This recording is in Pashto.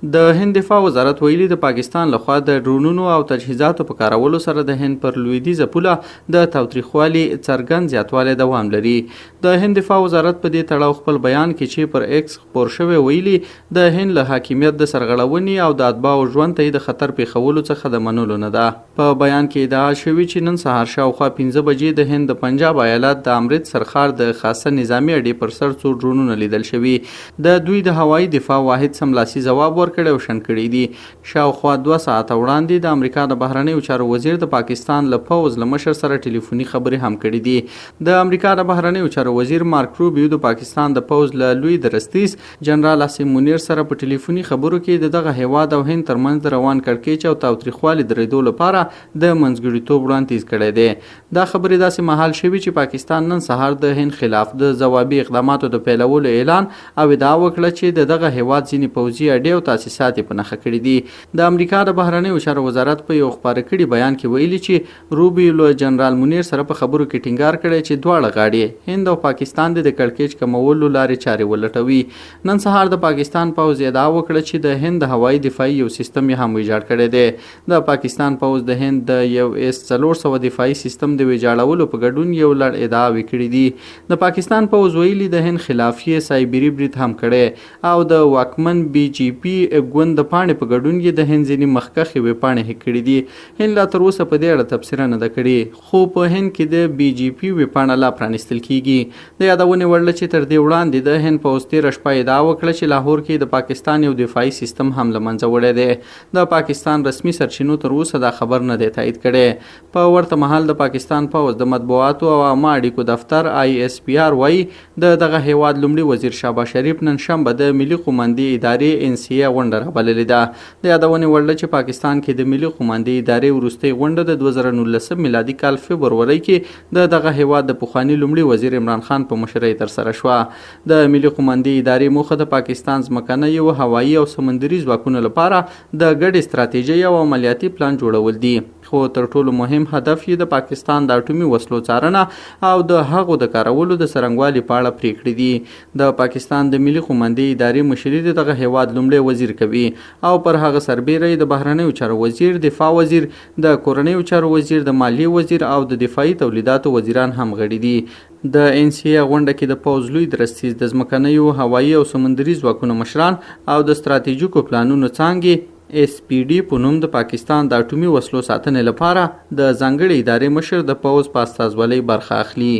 د هند دفاع وزارت ویلي د پاکستان لخوا د ډرونونو او تجهیزاتو په کارولو سره د هند پر لوېدیځه پوله د تاوتریخولي څرګند زیاتوالی دوام لري. د هند دفاع وزارت په دې تړاو خپل بیان کې چې پر ایکس خپور شوی ویلي د هند له حاکمیت د سرغړونې او د اتباعو ژوند ته د خطر پیښولو څخه د منلو نه ده. په بیان کې ادعا شوې چې نن سهار شاوخوا 15 بجې د هند د پنجاب ایالت د امرتسر ښار د خاصه نظامي اډې پر سر څو ډرونونه لیدل شوي. د دوی د هوایي دفاع واحد سملاسي ځواب ورکړی او شن کړي دي. شاوخوا 2 ساعته وړاندې د امریکا د بهرنیو چارو وزیر د پاکستان له پوځ له مشر سره ټلیفوني خبرې هم کړي دي. د امریکا د بهرنیو چارو وزیر مارک روبیو د پاکستان د پوځ له لوی درستیز جنرال اسیم منیر سره په ټلیفوني خبرو کې دغه هیواد او هند ترمنځ د روان کړکېچ او تاوتریخوالي درېدو لپاره د منځګړیتوب وړاندیز کړی دی. دا خبرې داسې مهال شوي چې پاکستان نن سهار د هند خلاف د ځوابي اقداماتو د پیلولو اعلان او ادعا وکړه چې دغه هیواد ځینې پوځي اډې او تاسیسات یې په نښه کړي دي. د امریکا د بهرنیو چارو وزارت په یو خپاره کړي بیان کې ویلي چې روبیو له جنرال منیر سره په خبرو کې ټینګار کړی چې دواړه غاړې هند او پاکستان د کړکېچ کمولو لارې چارې ولټوي. نن سهار د پاکستان پوځ ادعا وکړه چې د هند د هوایي دفاعي یو سیستم یې هم ویجاړ کړی دی. د پاکستان پوځ د هند د یو S-400 دفاعي سیستم د ویجاړولو په ګډون یو لړ ادعاوې کړي دي. د پاکستان پوځ ویلي د هند خلاف یې سایبري برید هم کړی او د واکمن BJP ګوند د پاڼې په ګډون یې د هند ځینې مخکښې ویبپاڼې هیک کړي دي. هند لا تر اوسه په دې اړه تبصره نه ده کړې، خو په هند کې د BJP ویبپاڼه لا پرانیستل کیږي. د یادونې وړ چې تر دې وړاندې د هند پوځ تېره شپه ادعا وکړه چې لاهور کې د پاکستان یو دفاعي سیستم هم له منځه وړی دی. د پاکستان رسمي سرچینو تر اوسه دا خبر نه دی تایید کړی. په ورته مهال د پاکستان پوځ د مطبوعاتو او عامه اړیکو دفتر ISPR وایي دغه هیواد لومړي وزیر شهباز شریف نن شنبه د ملي قوماندې ادارې NCA غونډه رابللې ده. د یادونې وړ چې پاکستان کې د ملي قوماندې ادارې وروستۍ غونډه د 2019 میلادي کال فبرورۍ کې دغه هیواد د پخواني لومړي وزیر عمران خان په مشرۍ ترسره شوه. د ملي قوماندې ادارې موخه د پاکستان ځمکني او هوایي او سمندري ځواکونو لپاره د ګډې ستراتیژۍ او عملیاتي پلان جوړول دي، خو تر ټولو مهم هدف یې د پاکستان د اټومي وسلو څارنه او د هغو د کارولو د څرنګوالي په اړه پریکړې دي. د پاکستان د ملي قوماندې ادارې مشري دغه هیواد لومړی وزیر کوي او پر هغه سربیره د بهرنیو چارو وزیر، دفاع وزیر، د کورنیو چارو وزیر، د مالیې وزیر او د دفاعي تولیداتو وزیران هم غړي دي. د NCA غونډه کې د پوځ لوی درستیز، د ځمکنیو، هوایي او سمندري ځواکونو مشران او د ستراتیژیکو پلانونو څانګې SPD په نوم د پاکستان د اټومي وسلو ساتنې لپاره د ځانګړې ادارې مشر د پوځ په استازولۍ برخه اخلي.